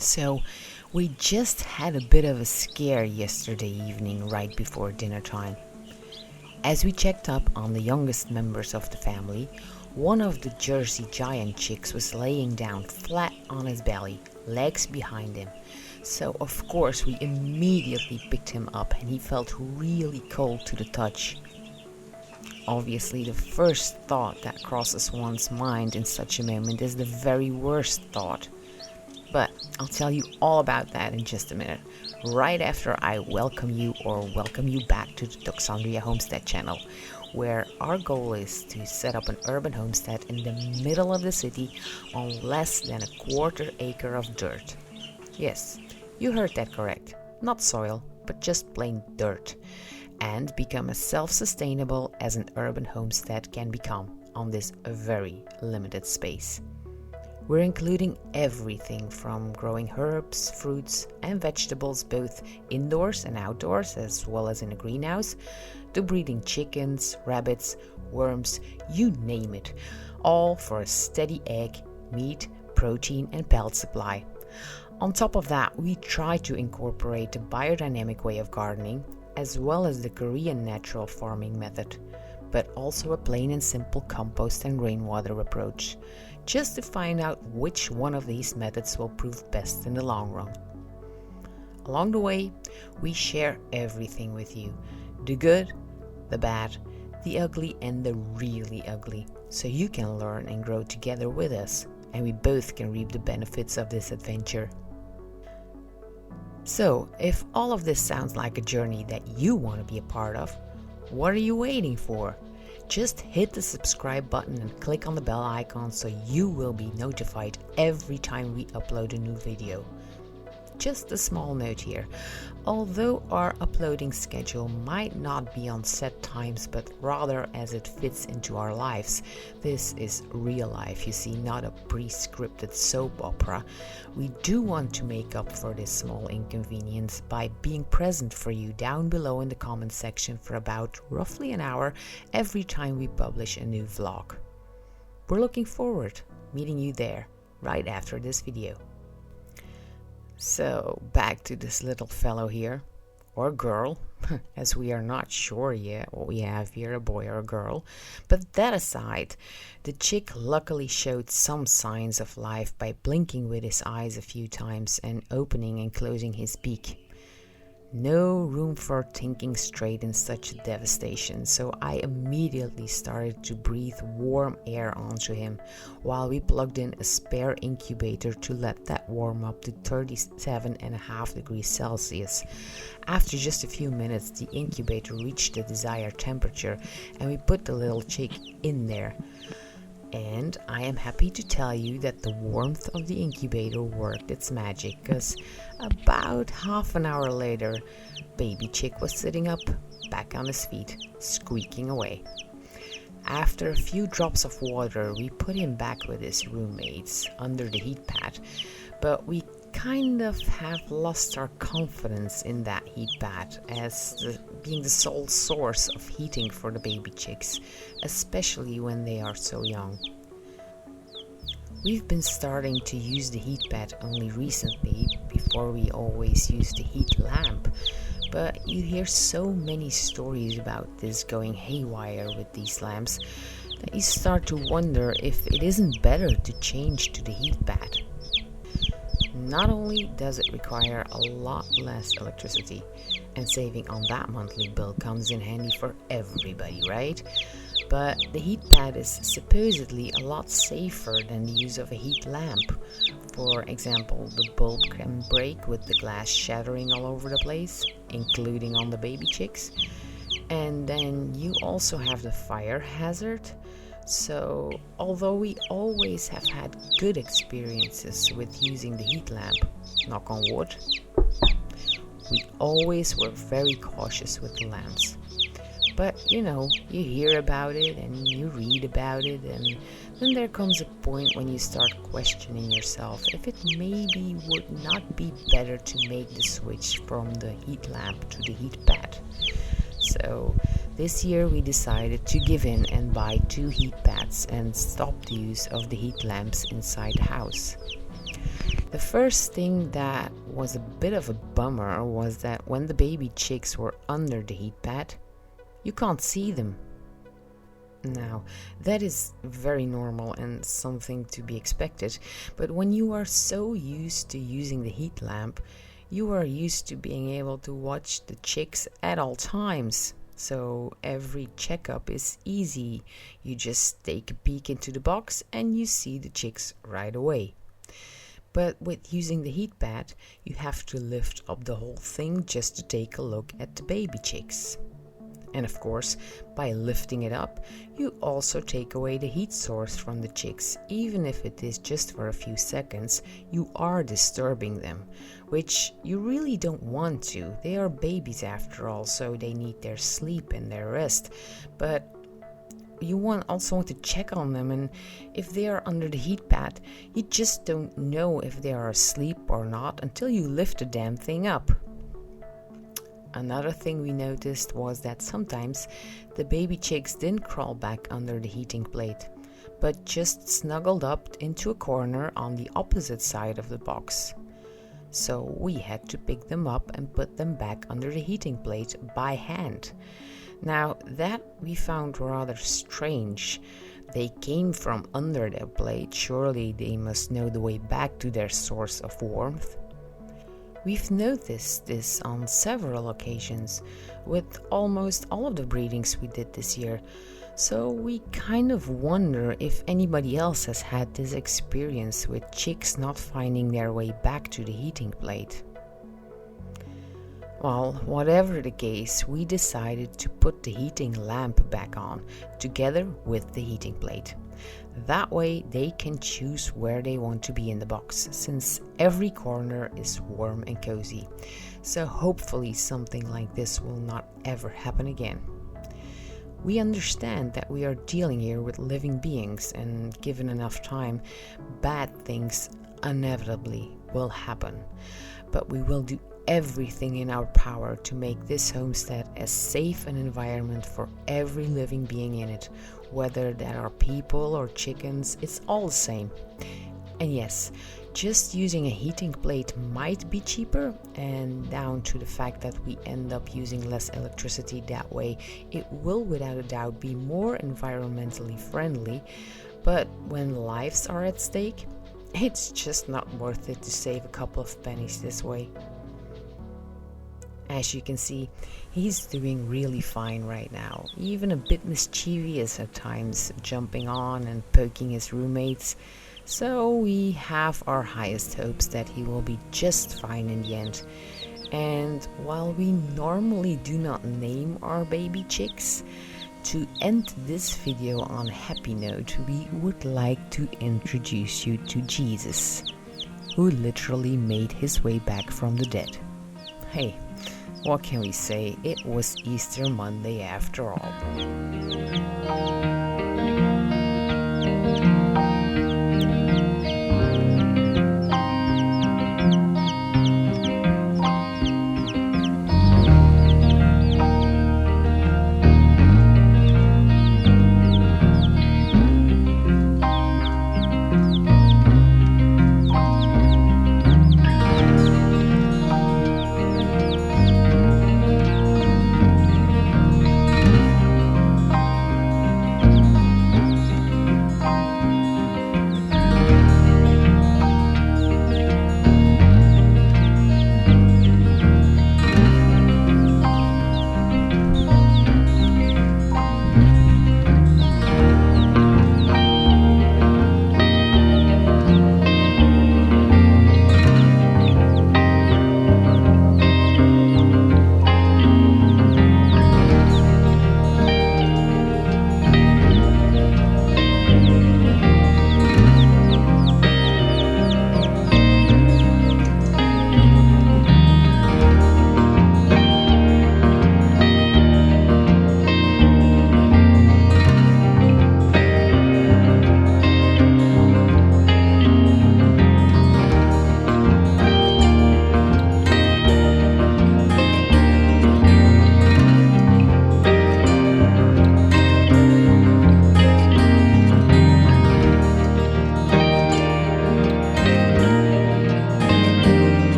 So, we just had a bit of a scare yesterday evening right before dinner time. As we checked up on the youngest members of the family, one of the Jersey giant chicks was laying down flat on his belly, legs behind him. So, of course, we immediately picked him up and he felt really cold to the touch. Obviously, the first thought that crosses one's mind in such a moment is the very worst thought. But I'll tell you all about that in just a minute, right after I welcome you back to the Toxandria Homestead channel, where our goal is to set up an urban homestead in the middle of the city on less than a quarter acre of dirt. Yes, you heard that correct. Not soil, but just plain dirt. And become as self-sustainable as an urban homestead can become on this very limited space. We're including everything from growing herbs, fruits and vegetables both indoors and outdoors as well as in a greenhouse, to breeding chickens, rabbits, worms, you name it, all for a steady egg, meat, protein and pellet supply. On top of that, we try to incorporate a biodynamic way of gardening as well as the Korean natural farming method, but also a plain and simple compost and rainwater approach, just to find out which one of these methods will prove best in the long run. Along the way, we share everything with you, the good, the bad, the ugly and the really ugly, so you can learn and grow together with us, and we both can reap the benefits of this adventure. So, if all of this sounds like a journey that you want to be a part of, what are you waiting for? Just hit the subscribe button and click on the bell icon so you will be notified every time we upload a new video. Just a small note here, although our uploading schedule might not be on set times but rather as it fits into our lives, this is real life, you see, not a pre-scripted soap opera. We do want to make up for this small inconvenience by being present for you down below in the comment section for about roughly an hour every time we publish a new vlog. We're looking forward to meeting you there right after this video. So, back to this little fellow here, or girl, as we are not sure yet what we have here, a boy or a girl. But that aside, the chick luckily showed some signs of life by blinking with his eyes a few times and opening and closing his beak. No room for thinking straight in such a devastation, so I immediately started to breathe warm air onto him while we plugged in a spare incubator to let that warm up to 37.5 degrees Celsius. After just a few minutes, the incubator reached the desired temperature and we put the little chick in there. And I am happy to tell you that the warmth of the incubator worked its magic, because about half an hour later, baby chick was sitting up, back on his feet, squeaking away. After a few drops of water, we put him back with his roommates under the heat pad, but we kind of have lost our confidence in that heat pad as being the sole source of heating for the baby chicks, especially when they are so young. We've been starting to use the heat pad only recently. Before we always used the heat lamp, but you hear so many stories about this going haywire with these lamps that you start to wonder if it isn't better to change to the heat pad. Not only does it require a lot less electricity, and saving on that monthly bill comes in handy for everybody, right? But the heat pad is supposedly a lot safer than the use of a heat lamp. For example, the bulb can break with the glass shattering all over the place, including on the baby chicks. And then you also have the fire hazard. So, although we always have had good experiences with using the heat lamp, knock on wood, we always were very cautious with the lamps. But you know, you hear about it and you read about it, and then there comes a point when you start questioning yourself if it maybe would not be better to make the switch from the heat lamp to the heat pad. So this year we decided to give in and buy 2 heat pads and stop the use of the heat lamps inside the house. The first thing that was a bit of a bummer was that when the baby chicks were under the heat pad, you can't see them. Now, that is very normal and something to be expected, but when you are so used to using the heat lamp, you are used to being able to watch the chicks at all times. So every checkup is easy. You just take a peek into the box and you see the chicks right away. But with using the heat pad, you have to lift up the whole thing just to take a look at the baby chicks. And of course, by lifting it up, you also take away the heat source from the chicks. Even if it is just for a few seconds, you are disturbing them, which you really don't want to. They are babies after all, so they need their sleep and their rest. But you also want to check on them, and if they are under the heat pad, you just don't know if they are asleep or not until you lift the damn thing up. Another thing we noticed was that sometimes the baby chicks didn't crawl back under the heating plate, but just snuggled up into a corner on the opposite side of the box. So we had to pick them up and put them back under the heating plate by hand. Now that we found rather strange. They came from under the plate, surely they must know the way back to their source of warmth. We've noticed this on several occasions with almost all of the breedings we did this year, so we kind of wonder if anybody else has had this experience with chicks not finding their way back to the heating plate. Well, whatever the case, we decided to put the heating lamp back on, together with the heating plate. That way they can choose where they want to be in the box, since every corner is warm and cozy. So hopefully something like this will not ever happen again. We understand that we are dealing here with living beings, and given enough time, bad things inevitably will happen. But we will do everything in our power to make this homestead as safe an environment for every living being in it, whether that are people or chickens, it's all the same. And yes, just using a heating plate might be cheaper, and down to the fact that we end up using less electricity that way, it will without a doubt be more environmentally friendly, but when lives are at stake, it's just not worth it to save a couple of pennies this way. As you can see, he's doing really fine right now, even a bit mischievous at times, jumping on and poking his roommates. So we have our highest hopes that he will be just fine in the end. And while we normally do not name our baby chicks, to end this video on a happy note, we would like to introduce you to Jesus, who literally made his way back from the dead. Hey, what can we say? It was Easter Monday after all.